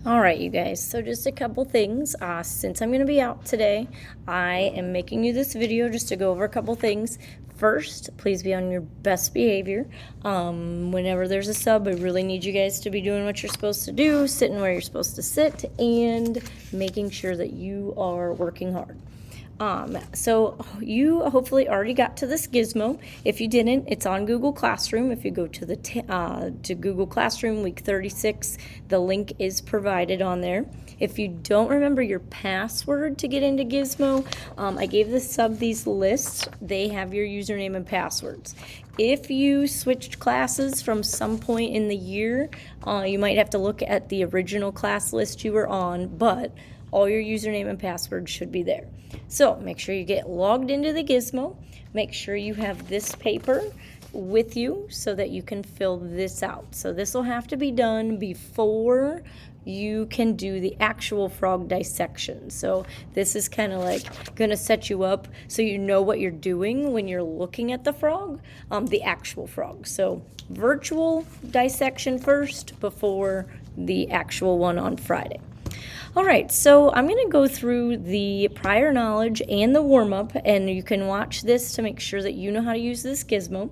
All right, you guys, so just a couple things. Since I'm going to be out today, I am making you this video just to go over a couple things. First, please be on your best behavior. Whenever there's a sub, I really need you guys to be doing what you're supposed to do, sitting where you're supposed to sit, and making sure that you are working hard. So you hopefully already got to this gizmo. If you didn't, it's on Google Classroom. If you go to the to Google Classroom week 36, the link is provided on there. If you don't remember your password to get into Gizmo, I gave the sub these lists. They have your username and passwords. If you switched classes from some point in the year, you might have to look at the original class list you were on, but all your username and password should be there. So make sure you get logged into the gizmo. Make sure you have this paper with you so that you can fill this out. So this will have to be done before you can do the actual frog dissection. So this is kind of like going to set you up so you know what you're doing when you're looking at the frog, the actual frog. So virtual dissection first before the actual one on Friday. All right, so I'm going to go through the prior knowledge and the warm-up, and you can watch this to make sure that you know how to use this gizmo.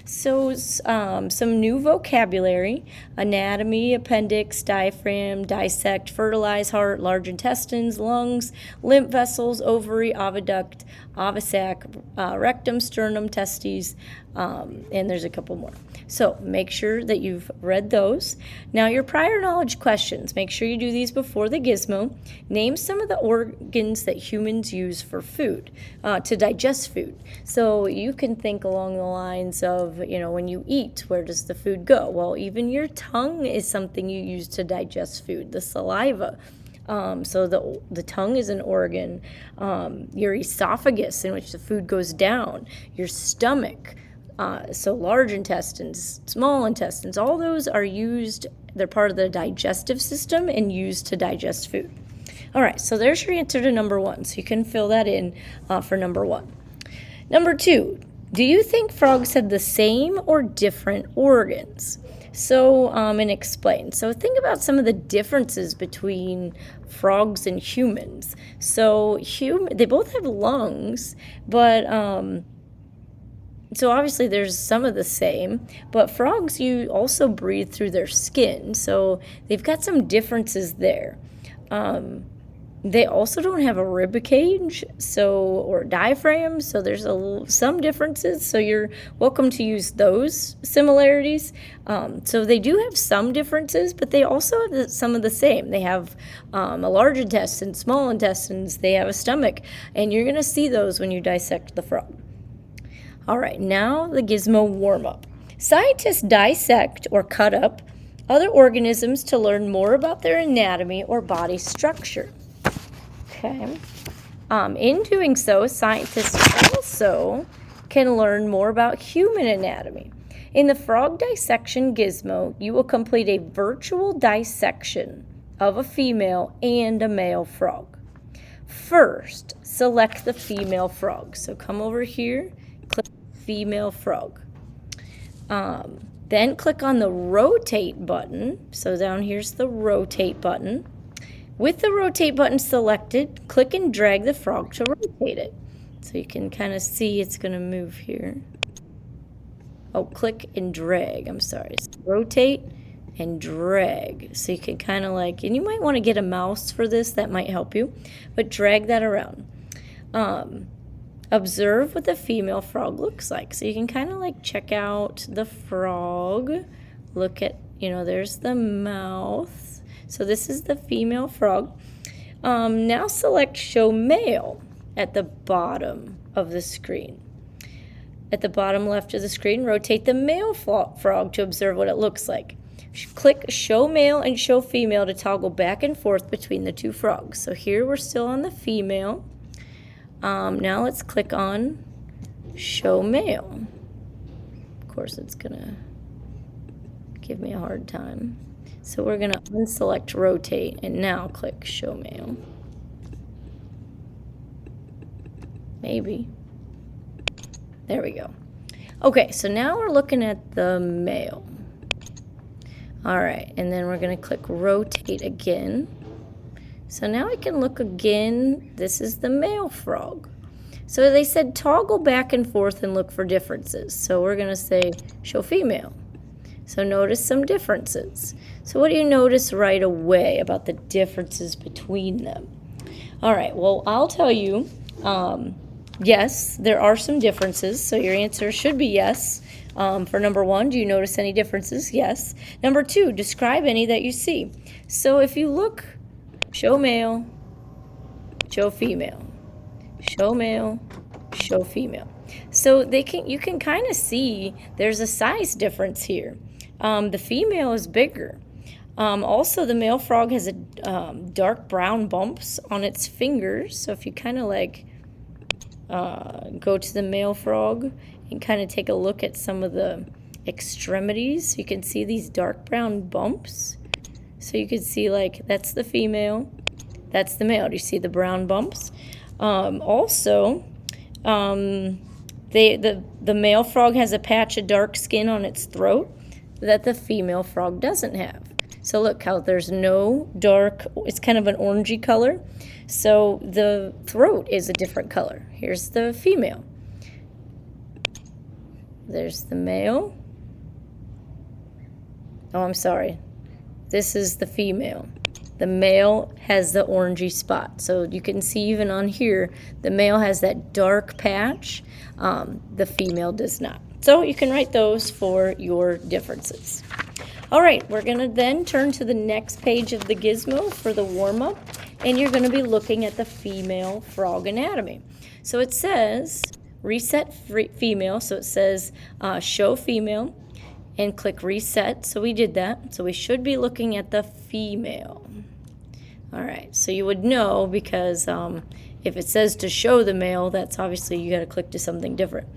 So some new vocabulary: anatomy, appendix, diaphragm, dissect, fertilize, heart, large intestines, lungs, lymph vessels, ovary, oviduct, ovisac, rectum, sternum, testes, and there's a couple more. So make sure that you've read those. Now your prior knowledge questions, make sure you do these before the gizmo. Name some of the organs that humans use for food, to digest food. So you can think along the lines of, when you eat, where does the food go? Well, even your tongue is something you use to digest food, the saliva. So the tongue is an organ. Your esophagus, in which the food goes down. Your stomach. So large intestines, small intestines, all those are used, they're part of the digestive system and used to digest food. All right, so there's your answer to number one. So you can fill that in for number one. Number two, do you think frogs have the same or different organs? So, and explain. So think about some of the differences between frogs and humans. So they both have lungs, but so obviously there's some of the same, but frogs, you also breathe through their skin, so they've got some differences there. They also don't have a rib cage, or diaphragm, so there's some differences, so you're welcome to use those similarities. So they do have some differences, but they also have some of the same. They have a large intestine, small intestines, they have a stomach, and you're going to see those when you dissect the frog. All right, now the gizmo warm-up. Scientists dissect or cut up other organisms to learn more about their anatomy or body structure. Okay. In doing so, scientists also can learn more about human anatomy. In the frog dissection gizmo, you will complete a virtual dissection of a female and a male frog. First, select the female frog. So come over here, click female frog. Then click on the rotate button. So down here's the rotate button. With the rotate button selected, click and drag the frog to rotate it. So you can kind of see it's going to move here. Oh, click and drag. I'm sorry. So rotate and drag. So you can kind of and you might want to get a mouse for this. That might help you. But drag that around. Observe what the female frog looks like. So you can kind of check out the frog. Look at, there's the mouth. So this is the female frog. Now select Show Male at the bottom of the screen. At the bottom left of the screen, rotate the male frog to observe what it looks like. Click Show Male and Show Female to toggle back and forth between the two frogs. So here we're still on the female. Now let's click on Show Male. Of course, it's going to give me a hard time. So we're going to unselect Rotate and now click Show Male. Maybe. There we go. Okay, so now we're looking at the male. All right, and then we're going to click rotate again. So now I can look again. This is the male frog. So they said toggle back and forth and look for differences. So we're going to say show female. So notice some differences. So what do you notice right away about the differences between them? All right, well, I'll tell you, yes, there are some differences. So your answer should be yes. For number 1, do you notice any differences? Yes. Number 2, describe any that you see. So if you look, show male, show female, show male, show female. So you can kind of see there's a size difference here. The female is bigger. Also, the male frog has a dark brown bumps on its fingers. So if you kind of like go to the male frog and kind of take a look at some of the extremities, you can see these dark brown bumps. So you can see like that's the female, that's the male. Do you see the brown bumps? Also, the male frog has a patch of dark skin on its throat that the female frog doesn't have. So look how there's no dark, it's kind of an orangey color. So the throat is a different color. Here's the female. There's the male. Oh, I'm sorry. This is the female. The male has the orangey spot. So you can see even on here, the male has that dark patch. The female does not. So you can write those for your differences. All right, we're going to then turn to the next page of the gizmo for the warm-up, and you're going to be looking at the female frog anatomy. So it says reset female, so it says show female, and click reset. So we did that. So we should be looking at the female. All right, so you would know because if it says to show the male, that's obviously you got to click to something different.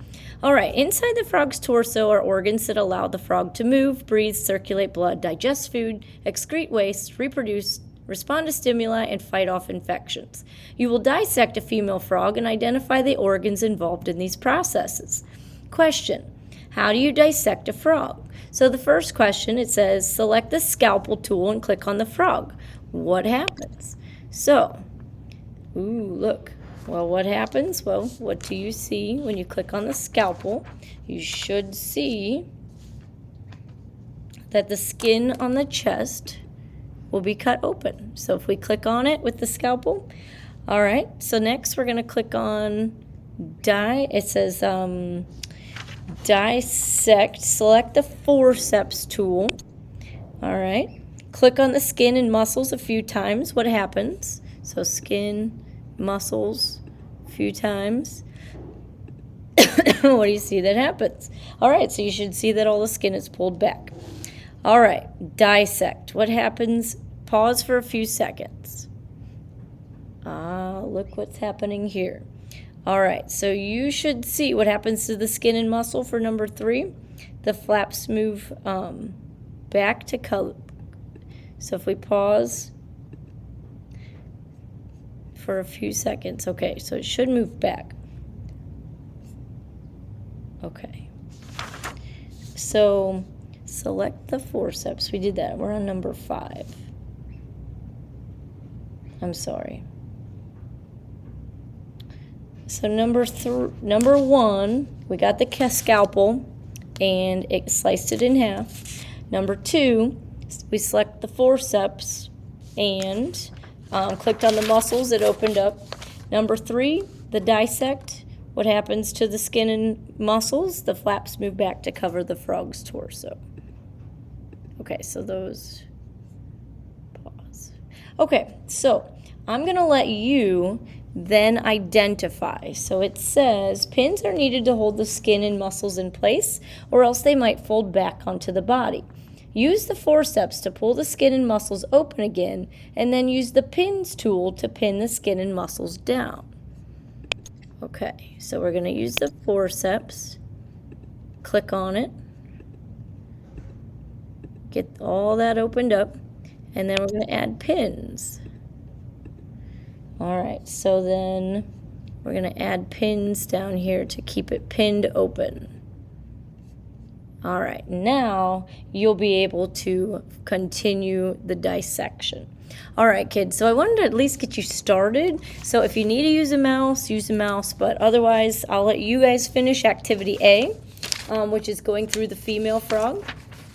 All right, inside the frog's torso are organs that allow the frog to move, breathe, circulate blood, digest food, excrete waste, reproduce, respond to stimuli, and fight off infections. You will dissect a female frog and identify the organs involved in these processes. Question: how do you dissect a frog? So the first question, it says select the scalpel tool and click on the frog. What happens? So, look. Well, what happens? Well, what do you see when you click on the scalpel? You should see that the skin on the chest will be cut open. So if we click on it with the scalpel, all right, so next we're going to click on it says dissect, select the forceps tool, all right, click on the skin and muscles a few times. What happens? So skin, muscles, a few times. What do you see that happens? All right, so you should see that all the skin is pulled back. All right, dissect. What happens? Pause for a few seconds. Look what's happening here. All right, so you should see what happens to the skin and muscle for number 3. The flaps move back to color. So if we pause for a few seconds, okay, so it should move back. Okay, so select the forceps. We did that. We're on number 5. I'm sorry. So number 1, we got the scalpel and it sliced it in half. Number 2, we select the forceps and clicked on the muscles. It opened up. Number 3, the dissect. What happens to the skin and muscles? The flaps move back to cover the frog's torso. Okay, so those, pause. Okay, so I'm going to let you then identify. So it says pins are needed to hold the skin and muscles in place, or else they might fold back onto the body. Use the forceps to pull the skin and muscles open again, and then use the pins tool to pin the skin and muscles down. Okay, so we're going to use the forceps, click on it, get all that opened up, and then we're going to add pins. All right, so then we're going to add pins down here to keep it pinned open. All right, now you'll be able to continue the dissection. All right, kids, so I wanted to at least get you started. So if you need to use a mouse, but otherwise I'll let you guys finish activity A, which is going through the female frog.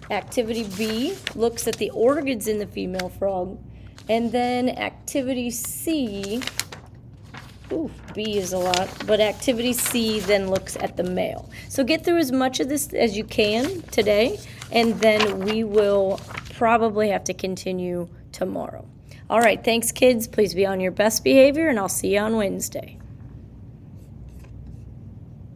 Activity B looks at the organs in the female frog. And then activity C, B is a lot, but activity C then looks at the male. So get through as much of this as you can today, and then we will probably have to continue tomorrow. All right, thanks, kids. Please be on your best behavior, and I'll see you on Wednesday.